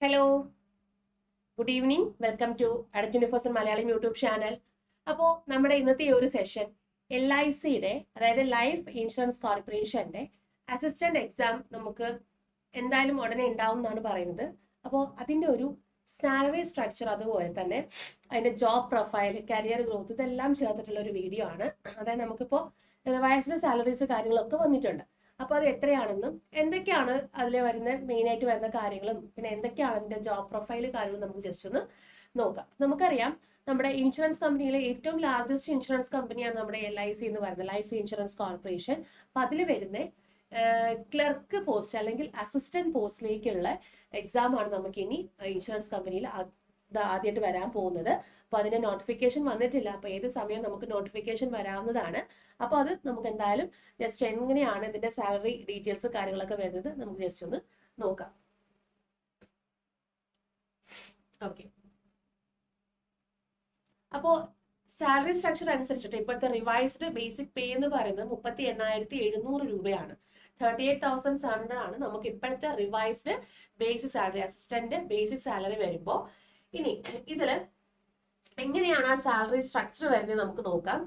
Hello, good evening. Welcome to അട24 Malayalam YouTube channel. അപ്പോൾ നമ്മുടെ ഇന്നത്തെ ഈ ഒരു സെഷൻ LICയുടെ അതായത് ലൈഫ് ഇൻഷുറൻസ് കോർപ്പറേഷന്റെ അസിസ്റ്റന്റ് എക്സാം നമുക്ക് എന്തായാലും ഉടനെ ഉണ്ടാവും എന്നാണ് പറയുന്നത്. അപ്പോൾ അതിന്റെ ഒരു സാലറി സ്ട്രക്ചർ അതുപോലെ തന്നെ അതിന്റെ ജോബ് പ്രൊഫൈൽ, കരിയർ ഗ്രോത്ത് ഇതെല്ലാം ചേർത്തിട്ടുള്ള ഒരു വീഡിയോ ആണ്. അതായത് നമുക്കിപ്പോൾ റിവൈസ്ഡ് സാലറീസ് കാര്യങ്ങളൊക്കെ വന്നിട്ടുണ്ട്. അപ്പൊ അത് എത്രയാണെന്നും എന്തൊക്കെയാണ് അതിൽ വരുന്ന മെയിൻ ആയിട്ട് വരുന്ന കാര്യങ്ങളും പിന്നെ എന്തൊക്കെയാണ് അതിന്റെ ജോബ് പ്രൊഫൈൽ കാര്യങ്ങളും നമുക്ക് ജസ്റ്റ് ഒന്ന് നോക്കാം. നമുക്കറിയാം നമ്മുടെ ഇൻഷുറൻസ് കമ്പനിയിലെ ഏറ്റവും ലാർജസ്റ്റ് ഇൻഷുറൻസ് കമ്പനിയാണ് നമ്മുടെ LIC എന്ന് പറയുന്നത്, ലൈഫ് ഇൻഷുറൻസ് കോർപ്പറേഷൻ. അപ്പൊ അതിൽ വരുന്ന ക്ലർക്ക് പോസ്റ്റ് അല്ലെങ്കിൽ അസിസ്റ്റന്റ് പോസ്റ്റിലേക്കുള്ള എക്സാം ആണ് നമുക്ക് ഇനി ഇൻഷുറൻസ് കമ്പനിയിൽ ആദ്യമായിട്ട് വരാൻ പോകുന്നത്. അപ്പൊ അതിന്റെ നോട്ടിഫിക്കേഷൻ വന്നിട്ടില്ല. അപ്പൊ ഏത് സമയം നമുക്ക് നോട്ടിഫിക്കേഷൻ വരാവുന്നതാണ്. അപ്പൊ അത് നമുക്ക് എന്തായാലും ജസ്റ്റ് എങ്ങനെയാണ് ഇതിന്റെ സാലറി ഡീറ്റെയിൽസ് കാര്യങ്ങളൊക്കെ വരുന്നത് നമുക്ക് ജസ്റ്റ് ഒന്ന് നോക്കാം. ഓക്കെ, അപ്പോ സാലറി സ്ട്രക്ചർ അനുസരിച്ചിട്ട് ഇപ്പോഴത്തെ റിവൈസ്ഡ് ബേസിക് പേ എന്ന് പറയുന്നത് 38,700 രൂപയാണ്. 38,700 ആണ് നമുക്ക് ഇപ്പോഴത്തെ revised basic salary, assistant basic salary വരുമ്പോൾ. ഇനി ഇതില് എങ്ങനെയാണ് ആ സാലറി സ്ട്രക്ചർ വരുന്നത് നമുക്ക് നോക്കാം.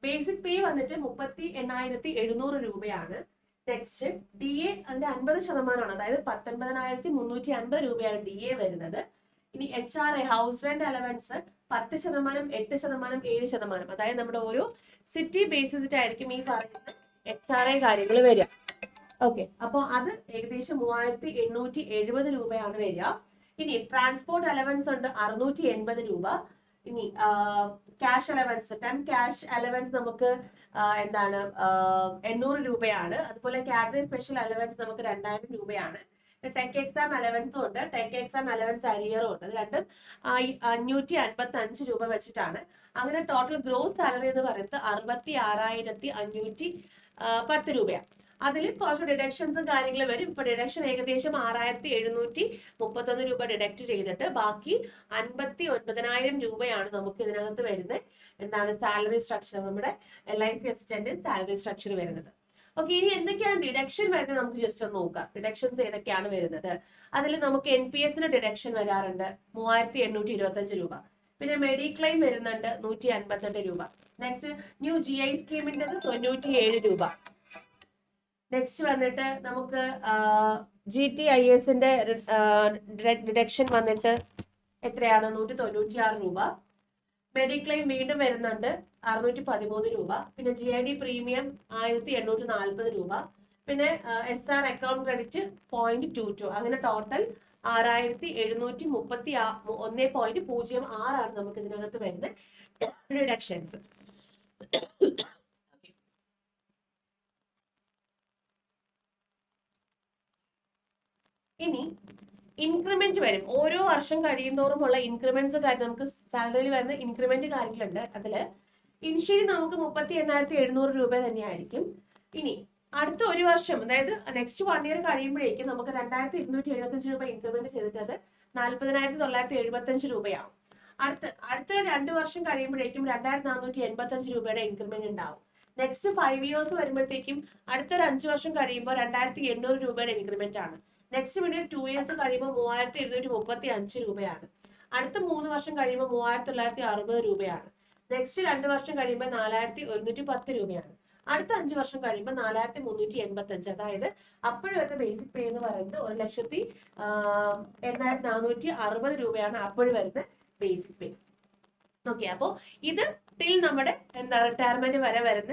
ബേസിക് പേ വന്നിട്ട് 38,700 രൂപയാണ്. നെക്സ്റ്റ് DA അതിന്റെ 50%, അതായത് 19,350 രൂപയാണ് DA വരുന്നത്. ഇനി HRA ഹൗസ് റെന്റ് അലവൻസ് 10%, 8%, 7%, അതായത് നമ്മുടെ ഓരോ സിറ്റി ബേസിസിട്ടായിരിക്കും ഈ പറയുന്ന HRA കാര്യങ്ങൾ വരിക. ഓക്കെ, അപ്പോൾ അത് ഏകദേശം 3,870 രൂപയാണ് വരിക. ഇനി ട്രാൻസ്പോർട്ട് അലവൻസ് ഉണ്ട് 680 രൂപ. ഇനി ക്യാഷ് അലവൻസ്, ക്യാഷ് അലവൻസ് നമുക്ക് എന്താണ് 800 രൂപയാണ്. അതുപോലെ കാറ്ററിംഗ് സ്പെഷ്യൽ അലവൻസ് നമുക്ക് 2000 രൂപയാണ്. ടെക് എക്സാം അലവൻസും ഉണ്ട്, ടെക് എക്സാം അലവൻസ് അരിയറും ഉണ്ട്. അത് രണ്ടും 555 രൂപ വെച്ചിട്ടാണ്. അങ്ങനെ ടോട്ടൽ ഗ്രോസ് സാലറി എന്ന് പറയുന്നത് 66,510 രൂപയാണ്. അതിൽ കുറച്ച് ഡിഡക്ഷൻസും കാര്യങ്ങളും വരും. ഇപ്പൊ ഡിഡക്ഷൻ ഏകദേശം 6,731 രൂപ ഡിഡക്ട് ചെയ്തിട്ട് ബാക്കി 59,000 രൂപയാണ് നമുക്ക് ഇതിനകത്ത് വരുന്നത്. എന്താണ് സാലറി സ്ട്രക്ചർ, നമ്മുടെ LIC അസിസ്റ്റന്റ് സാലറി സ്ട്രക്ചർ വരുന്നത്. ഓക്കെ, ഇനി എന്തൊക്കെയാണ് ഡിഡക്ഷൻ വരുന്നത് നമുക്ക് ജസ്റ്റ് ഒന്ന് നോക്കാം. ഡിഡക്ഷൻസ് ഏതൊക്കെയാണ് വരുന്നത്? അതിൽ നമുക്ക് NPS ഡിഡക്ഷൻ വരാറുണ്ട് 3,825 രൂപ. പിന്നെ മെഡിക്ലെയിം വരുന്നുണ്ട് 158 രൂപ. നെക്സ്റ്റ് ന്യൂ GI സ്കീമിന്റെ 97 രൂപ. നെക്സ്റ്റ് വന്നിട്ട് നമുക്ക് GTIS ഡിഡക്ഷൻ വന്നിട്ട് എത്രയാണ്? 196 രൂപ. മെഡിക്ലെയിം വീണ്ടും വരുന്നുണ്ട് 613 രൂപ. പിന്നെ GID പ്രീമിയം 1,840 രൂപ. പിന്നെ SR അക്കൗണ്ട് ക്രെഡിറ്റ് 0.22. അങ്ങനെ ടോട്ടൽ 6,731.06 ആണ് നമുക്ക് ഇതിനകത്ത് വരുന്ന റിഡക്ഷൻസ്. ഇനി ഇൻക്രിമെന്റ് വരും. ഓരോ വർഷം കഴിയുന്തോറുമുള്ള ഇൻക്രിമെന്റ്സ് കാര്യം നമുക്ക് സാലറിയിൽ വരുന്ന ഇൻക്രിമെന്റ് കാര്യങ്ങളുണ്ട്. അതില് ഇനിഷ്യലി നമുക്ക് 38,700 രൂപ തന്നെയായിരിക്കും. ഇനി അടുത്ത ഒരു വർഷം, അതായത് നെക്സ്റ്റ് 1 ഇയർ കഴിയുമ്പോഴേക്കും നമുക്ക് 2,275 രൂപ ഇൻക്രിമെന്റ് ചെയ്തിട്ട് അത് 40,975 രൂപയാവും. അടുത്ത 2 വർഷം കഴിയുമ്പോഴേക്കും 2,485 രൂപയുടെ ഇൻക്രിമെന്റ് ഉണ്ടാവും. നെക്സ്റ്റ് 5 ഇയേഴ്സ് വരുമ്പോഴത്തേക്കും അടുത്തൊരു 5 വർഷം കഴിയുമ്പോൾ 2,800 രൂപയുടെ ഇൻക്രിമെന്റ് ആണ്. നെക്സ്റ്റ് പിന്നെ 2 ഇയേഴ്സ് കഴിയുമ്പോൾ 3,235 രൂപയാണ്. അടുത്ത 3 വർഷം കഴിയുമ്പോൾ 3,960 രൂപയാണ്. നെക്സ്റ്റ് 2 വർഷം കഴിയുമ്പോൾ 4,110 രൂപയാണ്. അടുത്ത 5 വർഷം കഴിയുമ്പോൾ 4,385. അതായത് അപ്പോഴും വരുന്ന ബേസിക് പേ എന്ന് പറയുന്നത് 1,08,460 രൂപയാണ് അപ്പോഴും വരുന്ന ബേസിക് പേ. ഓക്കെ, അപ്പോ ഇത് ടിൽ നമ്മുടെ എന്താ റിട്ടയർമെന്റ് വരെ വരുന്ന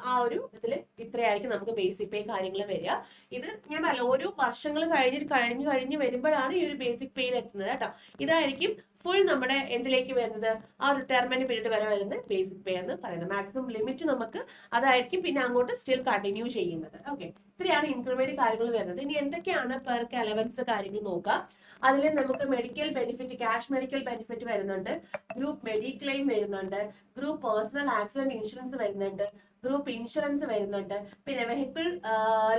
ആ ഒരു ഇതിൽ ഇത്രയായിരിക്കും നമുക്ക് ബേസിക് പേ കാര്യങ്ങൾ വരിക. ഇത് ഞാൻ ഓരോ വർഷങ്ങൾ കഴിഞ്ഞ് വരുമ്പോഴാണ് ഈ ഒരു ബേസിക് പേയിൽ എത്തുന്നത് കേട്ടോ. ഇതായിരിക്കും ഫുൾ നമ്മുടെ എന്തിലേക്ക് വരുന്നത്, ആ റിട്ടയർമെന്റ് പീരീഡ് വരെ വരുന്ന ബേസിക് പേ എന്ന് പറയുന്നത്. മാക്സിമം ലിമിറ്റ് നമുക്ക് അതായിരിക്കും പിന്നെ അങ്ങോട്ട് സ്റ്റിൽ കണ്ടിന്യൂ ചെയ്യുന്നത്. ഓക്കെ, ഇത്രയാണ് ഇൻക്രിമെന്റ് കാര്യങ്ങൾ വരുന്നത്. ഇനി എന്തൊക്കെയാണ് പെർക്ക് അലവൻസ് കാര്യങ്ങൾ നോക്കാം. അതിൽ നമുക്ക് medical benefit, cash medical benefit വരുന്നുണ്ട്, ഗ്രൂപ്പ് മെഡിക്ലെയിം വരുന്നുണ്ട്, ഗ്രൂപ്പ് പേഴ്സണൽ ആക്സിഡന്റ് ഇൻഷുറൻസ് വരുന്നുണ്ട്, ഗ്രൂപ്പ് ഇൻഷുറൻസ് വരുന്നുണ്ട്. പിന്നെ vehicle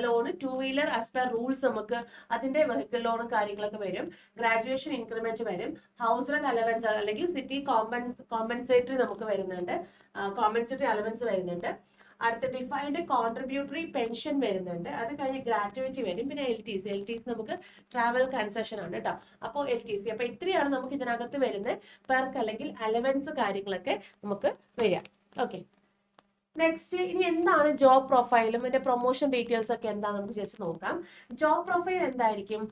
loan 2 wheeler as per rules നമുക്ക് അതിന്റെ വെഹിക്കിൾ ലോണും കാര്യങ്ങളൊക്കെ വരും. ഗ്രാജുവേഷൻ ഇൻക്രിമെന്റ് വരും. ഹൗസ് റെന്റ് അലവൻസ് അല്ലെങ്കിൽ സിറ്റി കോമ്പൻസേറ്ററി നമുക്ക് വരുന്നുണ്ട്, കോമ്പൻസേറ്ററി അലവൻസ് വരുന്നുണ്ട്. അടുത്ത ഡിഫൈൻഡ് കോൺട്രിബ്യൂട്ടറി പെൻഷൻ വരുന്നുണ്ട്. അത് കഴിഞ്ഞ് ഗ്രാറ്റുവിറ്റി വരും. പിന്നെ LTC നമുക്ക് ട്രാവൽ കൺസെഷൻ ആണ് കേട്ടോ. അപ്പോൾ LTC, അപ്പൊ ഇത്രയാണ് നമുക്ക് ഇതിനകത്ത് വരുന്ന പെർക്ക് അല്ലെങ്കിൽ അലവൻസ് കാര്യങ്ങളൊക്കെ നമുക്ക് വരിക. ഓക്കെ, നെക്സ്റ്റ് ഇനി എന്താണ് ജോബ് പ്രൊഫൈലും ഇതിന്റെ പ്രൊമോഷൻ ഡീറ്റെയിൽസ് ഒക്കെ എന്താ നമുക്ക് ജസ്റ്റ് നോക്കാം. ജോബ് പ്രൊഫൈൽ എന്തായിരിക്കും?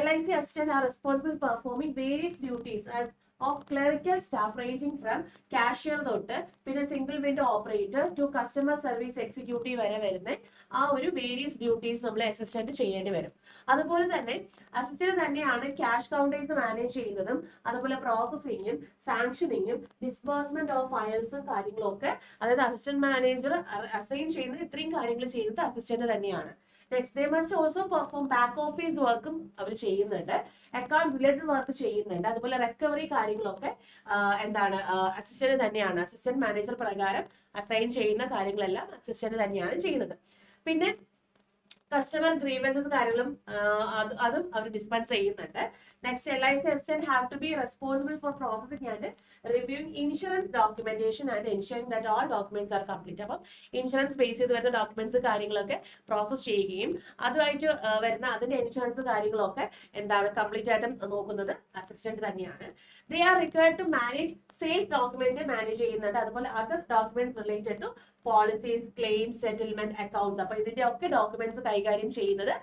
LIC assistant are responsible performing various duties as of clerical staff ranging from cashier തൊട്ട് പിന്നെ single window operator to customer service executive വരെ വരുന്ന ആ ഒരു വേരിയസ് ഡ്യൂട്ടീസ് നമ്മൾ അസിസ്റ്റന്റ് ചെയ്യേണ്ടി വരും. അതുപോലെ തന്നെ അസിസ്റ്റന്റ് തന്നെയാണ് ക്യാഷ് കൗണ്ടേഴ്സ് മാനേജ് ചെയ്യുന്നതും അതുപോലെ പ്രോസസ്സിങ്ങും സാങ്ഷനിങ്ങും ഡിസ്ബേഴ്സ്മെന്റ് ഓഫ് ഫയൽസും കാര്യങ്ങളും ഒക്കെ, അതായത് അസിസ്റ്റന്റ് മാനേജർ അസൈൻ ചെയ്യുന്ന ഇത്രയും കാര്യങ്ങൾ ചെയ്യുന്നത് അസിസ്റ്റന്റ് തന്നെയാണ്. Next they must also perform back office വർക്കും അവർ ചെയ്യുന്നുണ്ട്, അക്കൗണ്ട് റിലേറ്റഡ് വർക്ക് ചെയ്യുന്നുണ്ട്, അതുപോലെ റിക്കവറി കാര്യങ്ങളൊക്കെ എന്താണ് അസിസ്റ്റന്റ് തന്നെയാണ്. അസിസ്റ്റന്റ് മാനേജർ പ്രകാരം അസൈൻ ചെയ്യുന്ന കാര്യങ്ങളെല്ലാം അസിസ്റ്റന്റ് തന്നെയാണ് ചെയ്യുന്നത്. പിന്നെ കസ്റ്റമർ ഗ്രീവൻസസ് കാര്യങ്ങളും അതും അവർ ഡിസ്പെൻസ് ചെയ്യുന്നുണ്ട്. Next LIC assistant have to be responsible for processing and reviewing insurance documentation and ensuring that all documents are complete. അപ്പം ഇൻഷുറൻസ് ബേസ് ചെയ്ത് വരുന്ന ഡോക്യുമെന്റ്സ് കാര്യങ്ങളൊക്കെ പ്രോസസ് ചെയ്യുകയും അതുമായിട്ട് വരുന്ന അതിന്റെ ഇൻഷുറൻസ് കാര്യങ്ങളൊക്കെ എന്താണ് കംപ്ലീറ്റ് ആയിട്ടും നോക്കുന്നത് അസിസ്റ്റന്റ് തന്നെയാണ്. They are required to manage sales document manage ചെയ്യുന്നുണ്ട്, അതുപോലെ other documents related to policies, claims, settlement, accounts. അപ്പൊ ഇതിന്റെ ഒക്കെ ഡോക്യുമെന്റ്സ് കൈകാര്യം ചെയ്യുന്നത്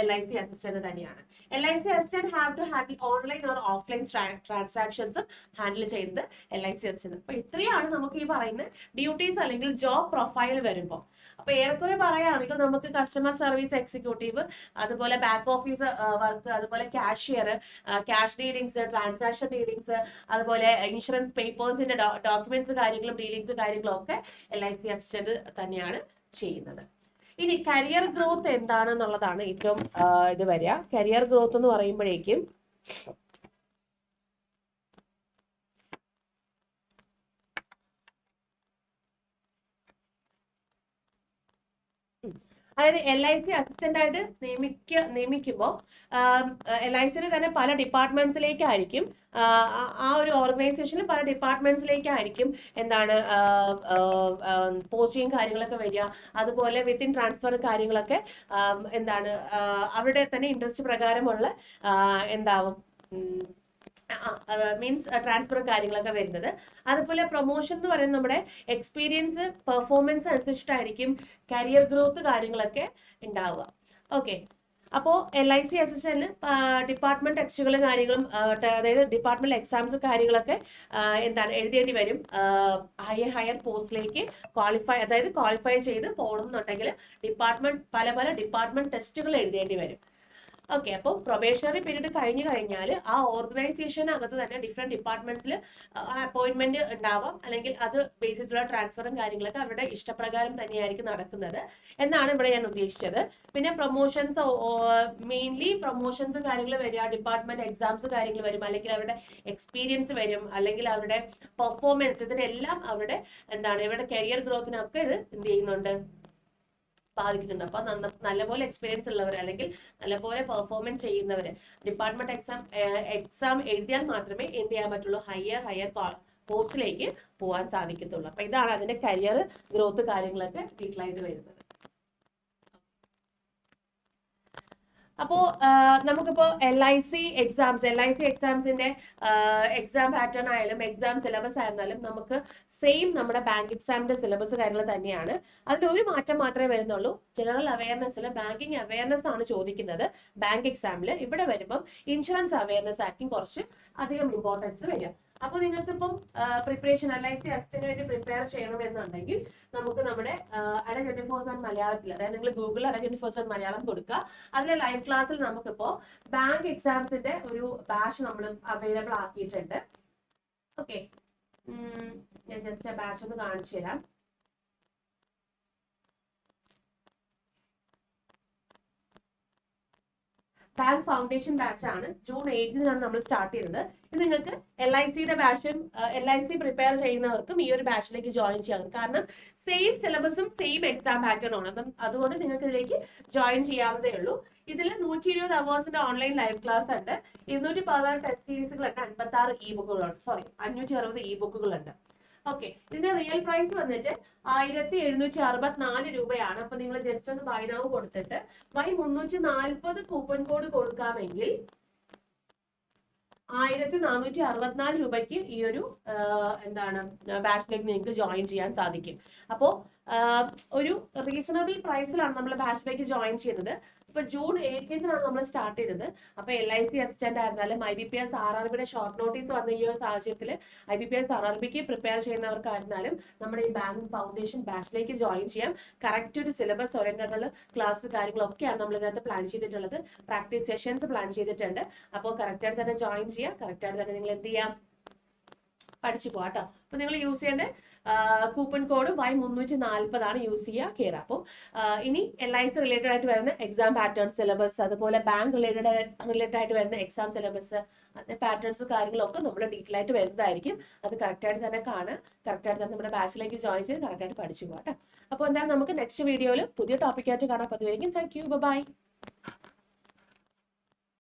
LIC അസിസ്റ്റന്റ് തന്നെയാണ്. LIC assistant have to handle online or offline ട്രാൻസാക്ഷൻസും ഹാൻഡിൽ ചെയ്യുന്നത് LIC അസിസ്റ്റന്റ്. അപ്പൊ ഇത്രയാണ് നമുക്ക് ഈ പറയുന്ന ഡ്യൂട്ടീസ് അല്ലെങ്കിൽ ജോബ് പ്രൊഫൈൽ വരുമ്പോൾ. അപ്പൊ ഏറെക്കുറെ പറയുകയാണെങ്കിൽ നമുക്ക് കസ്റ്റമർ സർവീസ് എക്സിക്യൂട്ടീവ്, അതുപോലെ ബാക്ക് ഓഫീസ് വർക്ക്, അതുപോലെ cashier, cash dealings, transaction dealings, അതുപോലെ ഇൻഷുറൻസ് പേപ്പേഴ്സിന്റെ ഡോക്യുമെന്റ്സ് കാര്യങ്ങളും ഡീലിംഗ്സ് കാര്യങ്ങളും ഒക്കെ LIC അസിസ്റ്റന്റ് തന്നെയാണ് ചെയ്യുന്നത്. ഇനി കരിയർ ഗ്രോത്ത് എന്താണെന്നുള്ളതാണ് ഏറ്റവും ഇത് വരിക. കരിയർ ഗ്രോത്ത് എന്ന് പറയുമ്പോഴേക്കും അതായത് LIC അസിസ്റ്റന്റ് ആയിട്ട് നിയമിക്കുമ്പോൾ LICയിൽ തന്നെ പല ഡിപ്പാർട്ട്മെന്റ്സിലേക്കായിരിക്കും, ആ ഒരു ഓർഗനൈസേഷനിൽ പല ഡിപ്പാർട്ട്മെന്റ്സിലേക്കായിരിക്കും എന്താണ് പോസ്റ്റിംഗ് കാര്യങ്ങളൊക്കെ വരിക. അതുപോലെ വിത്തിൻ ട്രാൻസ്ഫർ കാര്യങ്ങളൊക്കെ എന്താണ് അവരുടെ തന്നെ ഇൻട്രസ്റ്റ് പ്രകാരമുള്ള എന്താവും മീൻസ് ട്രാൻസ്ഫർ കാര്യങ്ങളൊക്കെ വരുന്നത്. അതുപോലെ പ്രൊമോഷൻ എന്ന് പറയുന്നത് നമ്മുടെ എക്സ്പീരിയൻസ് പെർഫോമൻസ് അനുസരിച്ചിട്ടായിരിക്കും കരിയർ ഗ്രോത്ത് കാര്യങ്ങളൊക്കെ ഉണ്ടാവുക. ഓക്കെ, അപ്പോൾ LIC അസിസ്റ്റന്റിന് ഡിപ്പാർട്ട്മെന്റ് ടെസ്റ്റുകളും കാര്യങ്ങളും അതായത് ഡിപ്പാർട്ട്മെന്റ് എക്സാംസ് കാര്യങ്ങളൊക്കെ എന്താണ് എഴുതേണ്ടി വരും. ഹയർ പോസ്റ്റിലേക്ക് ക്വാളിഫൈ ചെയ്ത് പോകണം എന്നുണ്ടെങ്കിൽ പല ഡിപ്പാർട്ട്മെന്റ് ടെസ്റ്റുകൾ എഴുതേണ്ടി വരും. ഓക്കെ, അപ്പോൾ പ്രൊബേഷണറി പീരീഡ് കഴിഞ്ഞു കഴിഞ്ഞാൽ ആ ഓർഗനൈസേഷനകത്ത് തന്നെ ഡിഫറെന്റ് ഡിപ്പാർട്ട്മെന്റ്സിൽ അപ്പോയിന്റ്മെന്റ് ഉണ്ടാവാം, അല്ലെങ്കിൽ അത് ബേസ് ചെയ്തിട്ടുള്ള ട്രാൻസ്ഫറും കാര്യങ്ങളൊക്കെ അവരുടെ ഇഷ്ടപ്രകാരം തന്നെയായിരിക്കും നടക്കുന്നത് എന്നാണ് ഇവിടെ ഞാൻ ഉദ്ദേശിച്ചത്. പിന്നെ പ്രൊമോഷൻസ്, മെയിൻലി പ്രൊമോഷൻസ് കാര്യങ്ങൾ വരിക, ഡിപ്പാർട്ട്മെന്റ് എക്സാംസ് കാര്യങ്ങൾ വരും, അല്ലെങ്കിൽ അവരുടെ എക്സ്പീരിയൻസ് വരും, അല്ലെങ്കിൽ അവരുടെ പെർഫോമൻസ്, ഇതിനെല്ലാം അവരുടെ ഇവരുടെ കരിയർ ഗ്രോത്തിനൊക്കെ ഇത് എന്ത് ചെയ്യുന്നുണ്ട്, ബാധിക്കുന്നുണ്ട്. അപ്പൊ നല്ലപോലെ എക്സ്പീരിയൻസ് ഉള്ളവർ അല്ലെങ്കിൽ നല്ലപോലെ പെർഫോമൻസ് ചെയ്യുന്നവർ ഡിപ്പാർട്ട്മെന്റ് എക്സാം എഴുതിയാൽ മാത്രമേ എന്ത് ചെയ്യാൻ പറ്റുള്ളൂ, ഹയർ പോസ്റ്റിലേക്ക് പോകാൻ സാധിക്കത്തുള്ളൂ. അപ്പൊ ഇതാണ് അതിന്റെ കരിയർ ഗ്രോത്ത് കാര്യങ്ങളൊക്കെ ഡീറ്റെയിൽ ആയിട്ട് വരുന്നത്. അപ്പോൾ നമുക്കിപ്പോൾ LIC എക്സാംസിന്റെ എക്സാം പാറ്റേൺ ആയാലും എക്സാം സിലബസ് ആയിരുന്നാലും നമുക്ക് സെയിം നമ്മുടെ ബാങ്ക് എക്സാമിന്റെ സിലബസ് കാര്യങ്ങൾ തന്നെയാണ്. അതിലൊരു മാറ്റം മാത്രമേ വരുന്നുള്ളൂ. ജനറൽ അവയർനെസ്സിൽ ബാങ്കിങ് അവയർനെസ് ആണ് ചോദിക്കുന്നത് ബാങ്ക് എക്സാമിൽ. ഇവിടെ വരുമ്പം ഇൻഷുറൻസ് അവയർനെസ് ആയിരിക്കും കുറച്ച് അധികം ഇമ്പോർട്ടൻസ് വരിക. അപ്പോൾ നിങ്ങൾക്ക് ഇപ്പം പ്രിപ്പറേഷൻ LIC അസിസ്റ്റന്റ് വേണ്ടി പ്രിപ്പയർ ചെയ്യണമെന്നുണ്ടെങ്കിൽ നമുക്ക് നമ്മുടെ അട 24/7 മലയാളത്തിൽ, അതായത് നിങ്ങൾ ഗൂഗിളിൽ അട 24/7 മലയാളം കൊടുക്കുക. അതിലെ ലൈവ് ക്ലാസ്സിൽ നമുക്കിപ്പോ ബാങ്ക് എക്സാംസിന്റെ ഒരു ബാച്ച് നമ്മൾ അവൈലബിൾ ആക്കിയിട്ടുണ്ട്. ഓക്കെ, ഞാൻ ജസ്റ്റ് ആ ബാച്ച് ഒന്ന് കാണിച്ചു തരാം. ബാങ്ക് ഫൗണ്ടേഷൻ ബാച്ച് ആണ്. ജൂൺ 8-നാണ് നമ്മൾ സ്റ്റാർട്ട് ചെയ്തത്. ഇത് നിങ്ങൾക്ക് LICയുടെ ബാച്ചും LIC പ്രിപ്പയർ ചെയ്യുന്നവർക്കും ഈ ഒരു ബാച്ചിലേക്ക് ജോയിൻ ചെയ്യാം. കാരണം സെയിം സിലബസും സെയിം എക്സാം പാറ്റേൺ ആണ്. അതുകൊണ്ട് നിങ്ങൾക്ക് ഇതിലേക്ക് ജോയിൻ ചെയ്യാവുന്നതേ ഉള്ളൂ. ഇതിൽ 120 അവേഴ്സിന്റെ ഓൺലൈൻ ലൈവ് ക്ലാസ് ഉണ്ട്, 216 ടെസ്റ്റ് സീരീസുകളുണ്ട്, 56 ഇ ബുക്കുകളുണ്ട്, 560 ഇ ബുക്കുകളുണ്ട്. ഓക്കെ, ഇതിന്റെ റിയൽ പ്രൈസ് വന്നിട്ട് 1764 രൂപയാണ്. അപ്പൊ നിങ്ങൾ ജസ്റ്റ് ഒന്ന് ബൈ നൗ കൊടുത്തിട്ട് Y340 കൂപ്പൺ കോഡ് കൊടുക്കാമെങ്കിൽ 1464 രൂപയ്ക്ക് ഈ ഒരു എന്താണ് ബാച്ചിലേക്ക് നിങ്ങൾക്ക് ജോയിൻ ചെയ്യാൻ സാധിക്കും. അപ്പോ ഒരു റീസണബിൾ പ്രൈസിലാണ് നമ്മൾ ബാച്ചിലേക്ക് ജോയിൻ ചെയ്തത്. ഇപ്പൊ ജൂൺ 18 നമ്മൾ സ്റ്റാർട്ട് ചെയ്തത്. അപ്പൊ LIC അസിസ്റ്റന്റ് ആയിരുന്നാലും IBPS RRBയുടെ ഷോർട്ട് നോട്ടീസ് വന്ന ഈ ഒരു സാഹചര്യത്തിൽ IBPS RRBക്ക് പ്രിപ്പയർ ചെയ്യുന്നവർക്കായിരുന്നാലും നമ്മുടെ ഈ ബാങ്കിങ് ഫൗണ്ടേഷൻ ബാച്ചിലേക്ക് ജോയിൻ ചെയ്യാം. കറക്റ്റ് ഒരു സിലബസ് ഓറിയന്റഡ് ക്ലാസ് കാര്യങ്ങളൊക്കെയാണ് നമ്മൾ ഇതിനകത്ത് പ്ലാൻ ചെയ്തിട്ടുള്ളത്. പ്രാക്ടീസ് സെഷൻസ് പ്ലാൻ ചെയ്തിട്ടുണ്ട്. അപ്പോൾ കറക്റ്റായിട്ട് തന്നെ ജോയിൻ ചെയ്യാം. കറക്റ്റായിട്ട് തന്നെ നിങ്ങൾ എന്ത് ചെയ്യാം, പഠിച്ചു പോവാം കേട്ടോ. അപ്പൊ നിങ്ങൾ യൂസ് ചെയ്യേണ്ട കൂപ്പൺ കോഡ് Y340 ആണ് യൂസ് ചെയ്യുക കയറുക. അപ്പോൾ ഇനി LIC റിലേറ്റഡ് ആയിട്ട് വരുന്ന എക്സാം പാറ്റേൺ സിലബസ്, അതുപോലെ ബാങ്ക് റിലേറ്റഡ് ആയിട്ട് വരുന്ന എക്സാം സിലബസ്, അതിന്റെ പാറ്റേൺസ് കാര്യങ്ങളൊക്കെ നമ്മൾ ഡീറ്റെയിൽ ആയിട്ട് വരുന്നതായിരിക്കും. അത് കറക്റ്റായിട്ട് തന്നെ കാണുക. കറക്റ്റായിട്ട് തന്നെ നമ്മുടെ ബാച്ചിലേക്ക് ജോയിൻ ചെയ്ത് കറക്റ്റായിട്ട് പഠിച്ചു പോകാം കേട്ടോ. അപ്പോൾ എന്തായാലും നമുക്ക് നെക്സ്റ്റ് വീഡിയോയിൽ പുതിയ ടോപ്പിക്കായിട്ട് കാണാം. അതുവരെയും താങ്ക് യു, ബൈ.